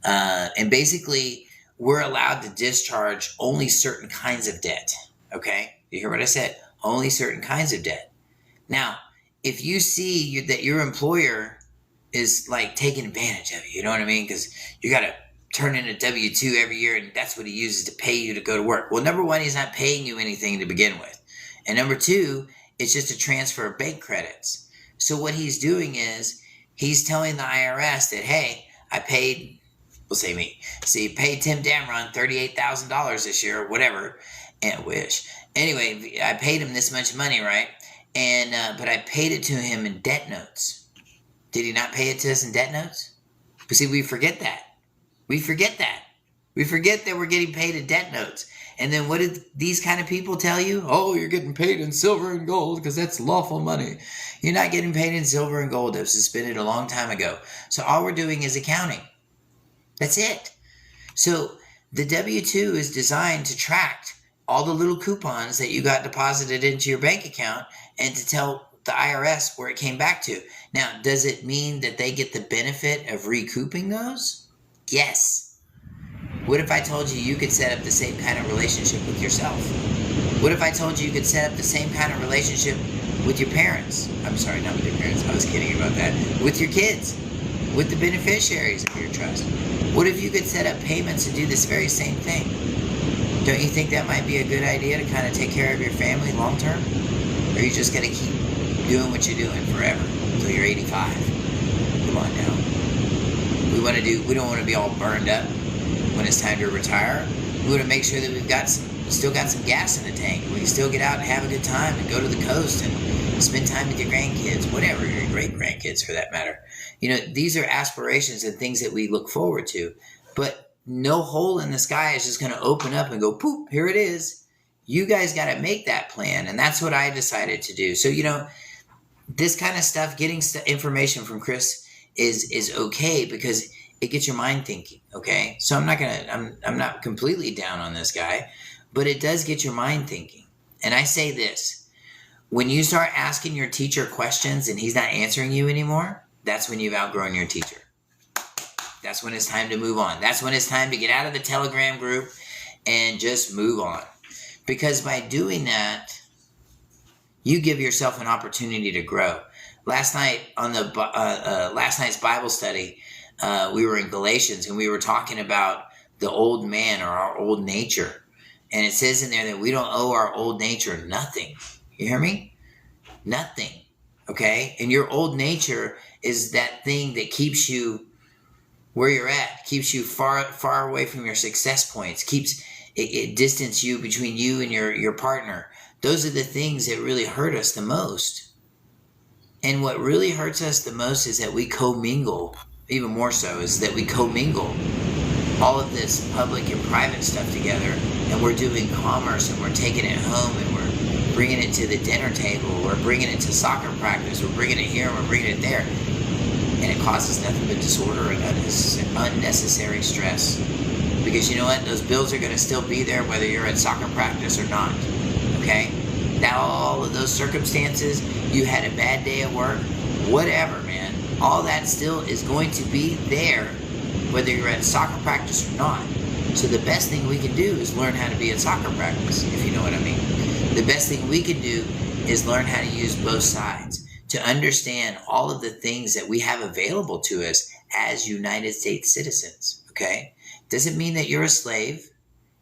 And basically, we're allowed to discharge only certain kinds of debt, okay? You hear what I said? Only certain kinds of debt. Now, if you see that your employer is like taking advantage of you, you know what I mean? Because you got to turn in a W-2 every year, and that's what he uses to pay you to go to work. Well, number one, he's not paying you anything to begin with. And number two, it's just a transfer of bank credits. So what he's doing is he's telling the IRS that, hey, I paid, we'll say me. See, paid Tim Damron $38,000 this year or whatever, and wish. Anyway, I paid him this much money, right? And but I paid it to him in debt notes. Did he not pay it to us in debt notes? But see, we forget that. We forget that. We forget that we're getting paid in debt notes. And then what did these kind of people tell you? Oh, you're getting paid in silver and gold because that's lawful money. You're not getting paid in silver and gold. It was suspended a long time ago. So all we're doing is accounting. That's it. So the W-2 is designed to track all the little coupons that you got deposited into your bank account and to tell the IRS where it came back to. Now, does it mean that they get the benefit of recouping those? Yes. What if I told you could set up the same kind of relationship with yourself? What if I told you could set up the same kind of relationship with your parents? I'm sorry, not with your parents. I was kidding about that. With your kids. With the beneficiaries of your trust. What if you could set up payments to do this very same thing? Don't you think that might be a good idea to kind of take care of your family long term? Or are you just going to keep doing what you're doing forever until you're 85? Come on now. We don't want to be all burned up when it's time to retire. We want to make sure that we've still got some gas in the tank. We can still get out and have a good time and go to the coast and spend time with your grandkids, whatever, your great grandkids for that matter. You know, these are aspirations and things that we look forward to. But no hole in the sky is just going to open up and go, poof, here it is. You guys got to make that plan. And that's what I decided to do. So, you know, this kind of stuff, getting information from Chris is okay because it gets your mind thinking. Okay. So I'm not completely down on this guy, but it does get your mind thinking. And I say this, when you start asking your teacher questions and he's not answering you anymore, that's when you've outgrown your teacher. That's when it's time to move on. That's when it's time to get out of the Telegram group and just move on. Because by doing that, you give yourself an opportunity to grow. Last night on the last night's Bible study, we were in Galatians and we were talking about the old man or our old nature. And it says in there that we don't owe our old nature nothing. You hear me? Nothing. Okay? And your old nature is that thing that keeps you where you're at, keeps you far away from your success points, keeps it distance you between you and your partner. Those are the things that really hurt us the most. And what really hurts us the most is that we commingle, even more so, is that we commingle all of this public and private stuff together, and we're doing commerce, and we're taking it home, and we're bringing it to the dinner table, we're bringing it to soccer practice, we're bringing it here, and we're bringing it there. And it causes nothing but disorder and unnecessary stress. Because you know what? Those bills are going to still be there whether you're at soccer practice or not. Okay? Now, all of those circumstances, you had a bad day at work, whatever, man. All that still is going to be there whether you're at soccer practice or not. So the best thing we can do is learn how to be at soccer practice, if you know what I mean. The best thing we can do is learn how to use both sides, to understand all of the things that we have available to us as United States citizens, okay? Doesn't mean that you're a slave.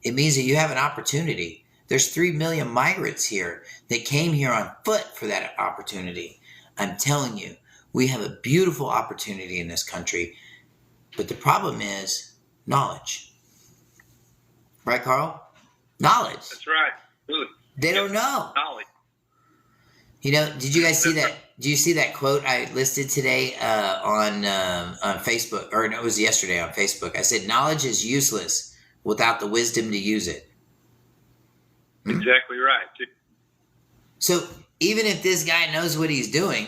It means that you have an opportunity. There's 3 million migrants here that came here on foot for that opportunity. I'm telling you, we have a beautiful opportunity in this country, but the problem is knowledge. Right, Carl? Knowledge. That's right. Good. They don't know. Knowledge. You know, did you guys see that? Do you see that quote I listed today on Facebook? Or no, it was yesterday on Facebook. I said, knowledge is useless without the wisdom to use it. Exactly right. So even if this guy knows what he's doing,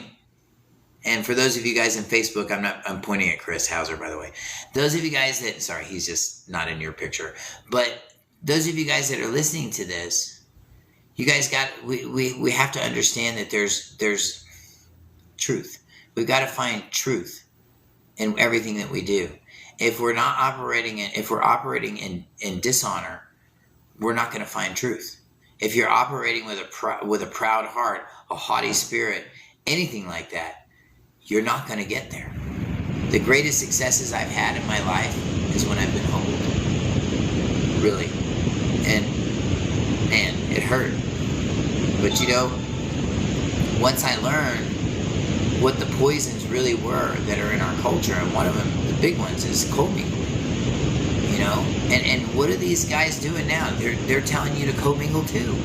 And for those of you guys in Facebook, I'm pointing at Chris Hauser, by the way. Those of you guys that, sorry, he's just not in your picture. But those of you guys that are listening to this, you guys we have to understand that there's truth. We've got to find truth in everything that we do. If we're operating in dishonor, we're not going to find truth. If you're operating with a proud heart, a haughty spirit, anything like that, you're not going to get there. The greatest successes I've had in my life is when I've been humbled. Really. And, man, it hurt. But, once I learned what the poisons really were that are in our culture, and one of them, the big ones, is commingling. And what are these guys doing now? They're telling you to commingle too.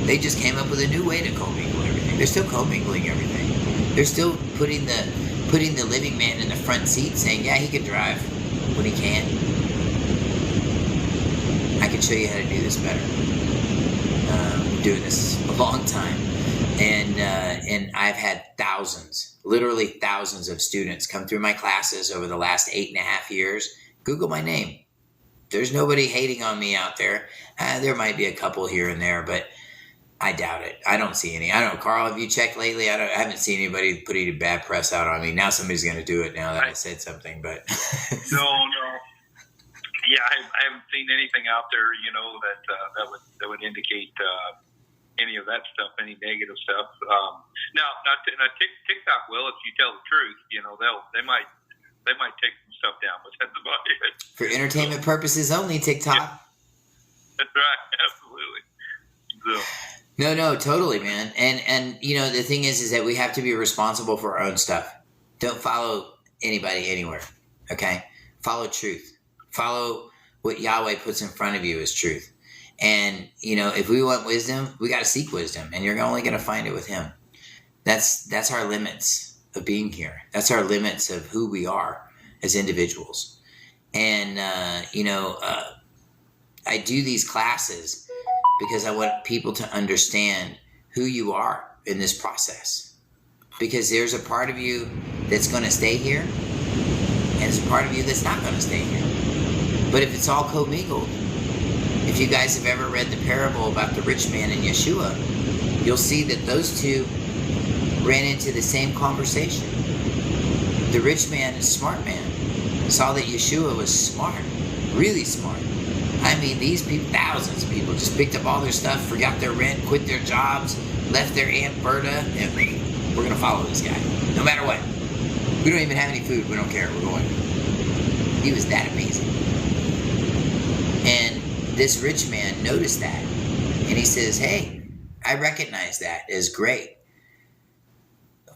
They just came up with a new way to commingle everything. They're still commingling everything. They're still putting the living man in the front seat, saying, "Yeah, he can drive when he can. I can show you how to do this better. I'm doing this a long time, and I've had literally thousands of students come through my classes over the last 8.5 years. Google my name. There's nobody hating on me out there. There might be a couple here and there, but I doubt it. I don't see any. I don't know, Carl, have you checked lately? I haven't seen anybody put any bad press out on me. Now somebody's going to do it now that I said something, but no. Yeah, I haven't seen anything out there, that would indicate any of that stuff, any negative stuff. Now TikTok will, if you tell the truth, they might take some stuff down, but that's about it. For entertainment purposes only, TikTok. Yeah. That's right, absolutely. So. No, totally, man. And the thing is that we have to be responsible for our own stuff. Don't follow anybody anywhere, okay? Follow truth. Follow what Yahweh puts in front of you as truth. And, if we want wisdom, we got to seek wisdom, and you're only going to find it with him. That's our limits of being here. That's our limits of who we are as individuals. And, I do these classes because I want people to understand who you are in this process. Because there's a part of you that's going to stay here, and there's a part of you that's not going to stay here. But if it's all commingled, if you guys have ever read the parable about the rich man and Yeshua, you'll see that those two ran into the same conversation. The rich man, a smart man, saw that Yeshua was smart, really smart. I mean, these people, thousands of people, just picked up all their stuff, forgot their rent, quit their jobs, left their Aunt Berta, and we're going to follow this guy, no matter what. We don't even have any food. We don't care. We're going. He was that amazing. And this rich man noticed that, and he says, "Hey, I recognize that as great.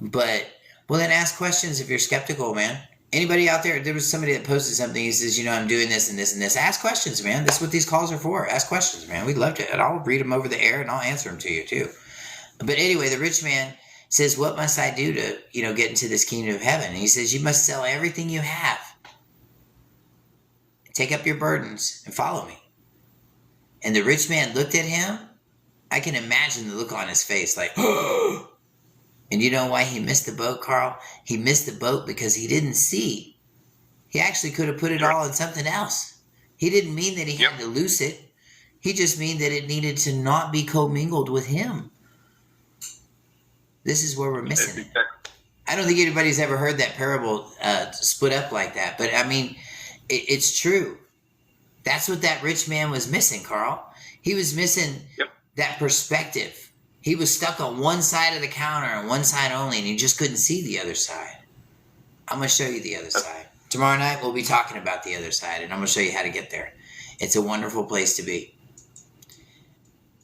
But, well, then ask questions if you're skeptical, man. Anybody out there, there was somebody that posted something, he says, I'm doing this and this and this. Ask questions, man. That's what these calls are for. Ask questions, man. We'd love to. And I'll read them over the air, and I'll answer them to you, too. But anyway, the rich man says, what must I do to, get into this kingdom of heaven? And he says, you must sell everything you have. Take up your burdens and follow me. And the rich man looked at him. I can imagine the look on his face, like, oh. And you know why he missed the boat, Carl? He missed the boat because he didn't see. He actually could have put it all in something else. He didn't mean that he had to lose it. He just mean that it needed to not be commingled with him. This is where we're missing it. I don't think anybody's ever heard that parable split up like that. But, I mean, it's true. That's what that rich man was missing, Carl. He was missing that perspective. He was stuck on one side of the counter and one side only, and he just couldn't see the other side. I'm going to show you the other side. Tomorrow night, we'll be talking about the other side, and I'm going to show you how to get there. It's a wonderful place to be.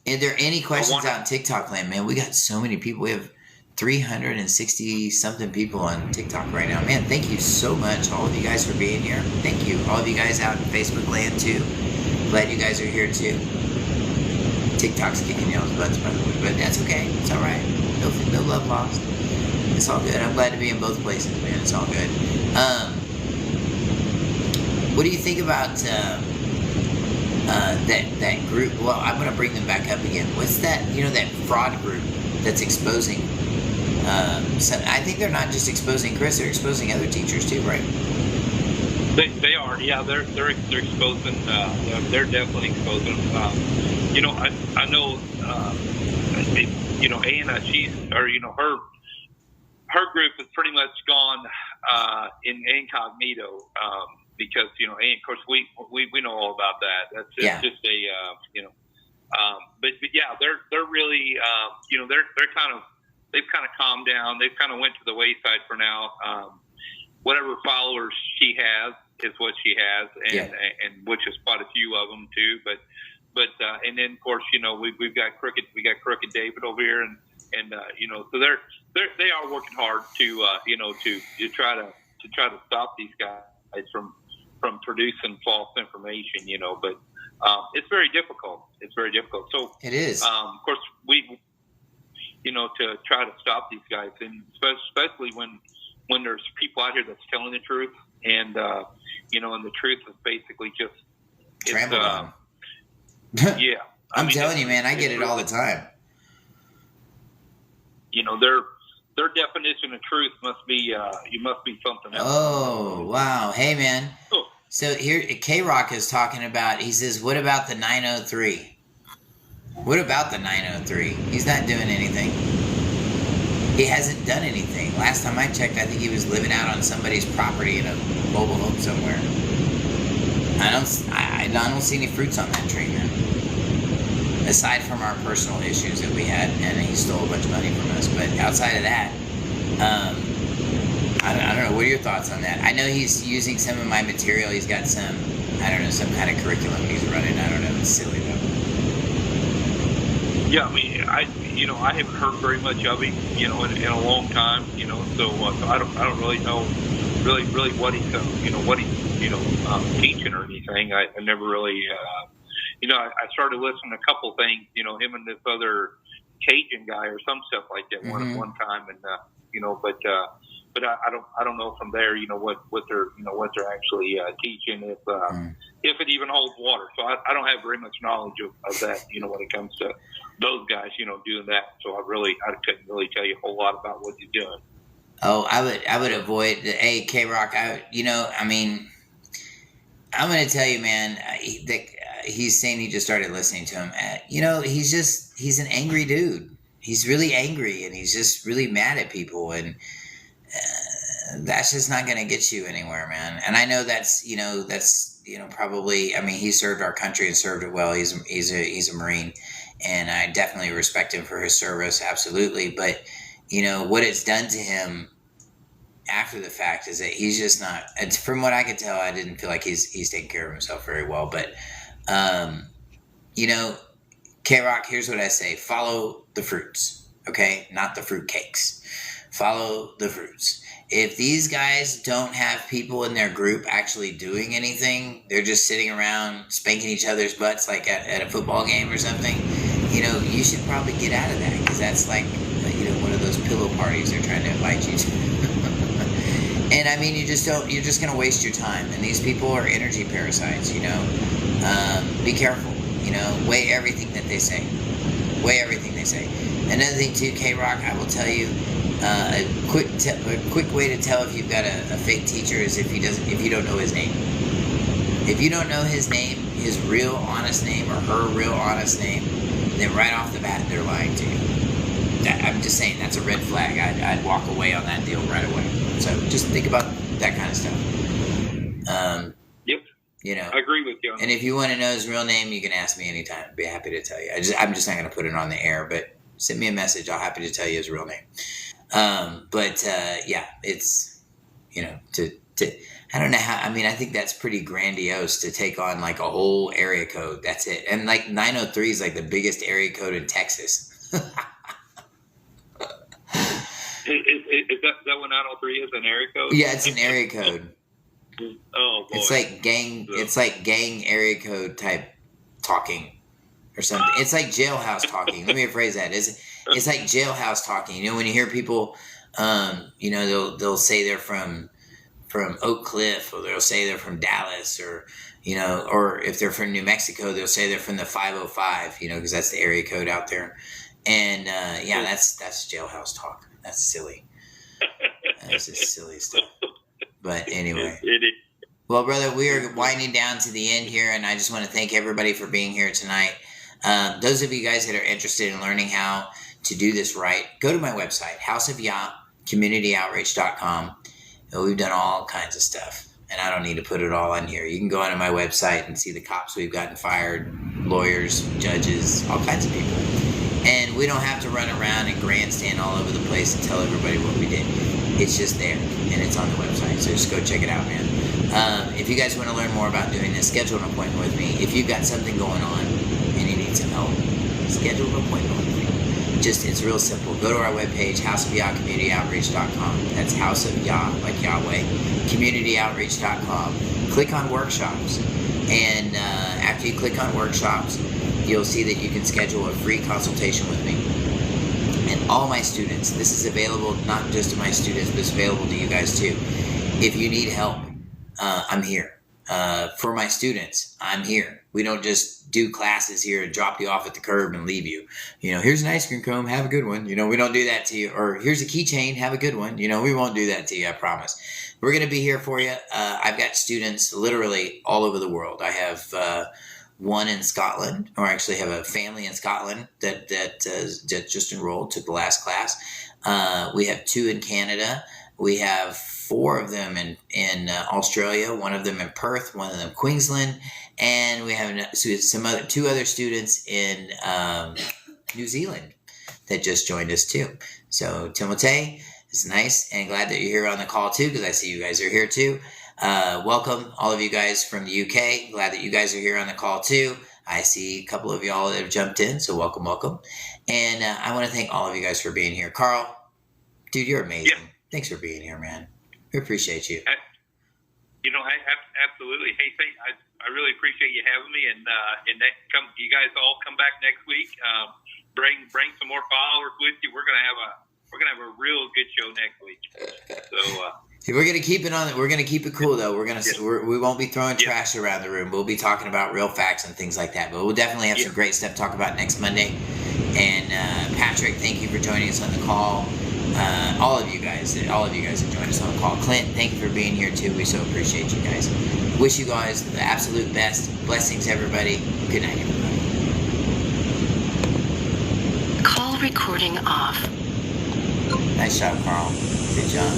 Are there any questions out in TikTok land, man? We got so many people. We have 360-something people on TikTok right now. Man, thank you so much, all of you guys, for being here. Thank you. All of you guys out in Facebook land, too. Glad you guys are here, too. TikTok's kicking y'all's butts, by the way, but that's okay. It's all right. No love lost. It's all good. I'm glad to be in both places, man. It's all good. What do you think about that group? Well, I'm going to bring them back up again. What's that? That fraud group that's exposing So I think they're not just exposing Chris; they're exposing other teachers too, right? They are, yeah. They're exposing. They're definitely exposing. I know. Anna, her group has pretty much gone in incognito because and of course we know all about that. That's just a but yeah, they're really they're kind of they've kind of calmed down. They've kind of went to the wayside for now. Whatever followers she has is what she has, and which is quite a few of them too. But and then of course we've got Crooked David over here, and so they are working hard to try to stop these guys from producing false information. But it's very difficult. It's very difficult. So it is. Of course we to try to stop these guys, and especially when there's people out here that's telling the truth, and and the truth is basically just trampled on. Yeah, I'm telling you, man, I get it all the time. Their definition of truth must be something else. Oh wow, hey man. Oh. So here, K-Rock is talking about. He says, "What about the 903? What about the 903? He's not doing anything. He hasn't done anything. Last time I checked, I think he was living out on somebody's property in a mobile home somewhere. I don't see any fruits on that tree, man. Aside from our personal issues that we had, and he stole a bunch of money from us. But outside of that, I don't know. What are your thoughts on that? I know he's using some of my material. He's got some kind of curriculum he's running. I don't know. It's silly though. Yeah, I mean, I haven't heard very much of him, in a long time, so I don't really know really what he's teaching or anything. I never really, I started listening to a couple things, him and this other Cajun guy or some stuff like that one time, and but I don't know from there, what they're actually teaching, if it even holds water. So I don't have very much knowledge of that, when it comes to those guys, doing that. So I couldn't really tell you a whole lot about what he's doing. Oh, I would avoid the K-Rock. I'm going to tell you, man, he's saying he just started listening to him. He's an angry dude. He's really angry, and he's just really mad at people, and that's just not going to get you anywhere, man. And I know that's probably, he served our country and served it well. He's a Marine, and I definitely respect him for his service. Absolutely. But, what it's done to him after the fact is that he's just not, from what I could tell, I didn't feel like he's taking care of himself very well. But, K-Rock, here's what I say. Follow the fruits, okay? Not the fruit cakes. Follow the fruits. If these guys don't have people in their group actually doing anything, they're just sitting around spanking each other's butts like at a football game or something, you should probably get out of that, because that's like, one of those pillow parties they're trying to invite you to. And you're just going to waste your time. And these people are energy parasites, be careful, weigh everything that they say. Weigh everything they say. Another thing too, K-Rock, I will tell you, a quick way to tell if you've got a fake teacher is if you don't know his name. If you don't know his name, his real honest name, or her real honest name, then right off the bat they're lying to you. I'm just saying, that's a red flag. I'd walk away on that deal right away. So just think about that kind of stuff. Yep. I agree with you. And if you want to know his real name, you can ask me anytime. I'd be happy to tell you. I'm just not going to put it on the air, but send me a message. I'll happy to tell you his real name. It's, I don't know how, I think that's pretty grandiose to take on like a whole area code. That's it. And like 903 is like the biggest area code in Texas. Is that what 903 is, an area code? Yeah, it's an area code. Oh boy. It's like gang area code type talking or something. It's like jailhouse talking. Let me rephrase that. It's like jailhouse talking. When you hear people, they'll say they're from Oak Cliff, or they'll say they're from Dallas, or if they're from New Mexico, they'll say they're from the 505, because that's the area code out there. And that's jailhouse talk. That's silly. That's just silly stuff. But anyway. It is. Well, brother, we are winding down to the end here, and I just want to thank everybody for being here tonight. Those of you guys that are interested in learning how to do this right, go to my website, houseofyah.communityoutreach.com. We've done all kinds of stuff, and I don't need to put it all on here. You can go onto my website and see the cops we've gotten fired, lawyers, judges, all kinds of people. And we don't have to run around and grandstand all over the place and tell everybody what we did. It's just there, and it's on the website, so just go check it out, man. If you guys want to learn more about doing this, schedule an appointment with me. If you've got something going on and you need some help, schedule an appointment with me. It's real simple. Go to our webpage, houseofyah.communityoutreach.com. That's House of Yah, like Yahweh, communityoutreach.com. Click on workshops, and after you click on workshops, you'll see that you can schedule a free consultation with me. And all my students, this is available not just to my students, but it's available to you guys too. If you need help, I'm here. For my students, I'm here. We don't just do classes here and drop you off at the curb and leave you. Here's an ice cream cone, have a good one. We don't do that to you. Or here's a keychain, have a good one. We won't do that to you, I promise. We're going to be here for you. I've got students literally all over the world. I have one in Scotland, or actually have a family in Scotland that just enrolled, took the last class. We have 2 in Canada. We have 4 of them in Australia, 1 of them in Perth, 1 of them Queensland, and we have 2 other students in New Zealand that just joined us too. So Timotei, it's nice and glad that you're here on the call too, because I see you guys are here too. Welcome, all of you guys from the UK. Glad that you guys are here on the call too. I see a couple of y'all that have jumped in, so welcome. And I want to thank all of you guys for being here. Carl, dude, you're amazing. Yeah. Thanks for being here, man. We appreciate you. Absolutely. Hey, I really appreciate you having me, and you guys all come back next week. Bring some more followers with you. We're gonna have a real good show next week. So. We're gonna keep it on. We're gonna keep it cool though. We won't be throwing trash around the room. We'll be talking about real facts and things like that. But we'll definitely have some great stuff to talk about next Monday. And Patrick, thank you for joining us on the call. All of you guys that joined us on the call. Clint, thank you for being here too. We so appreciate you guys. Wish you guys the absolute best. Blessings, everybody. Good night, everybody. Call recording off. Nice job, Carl. Good job.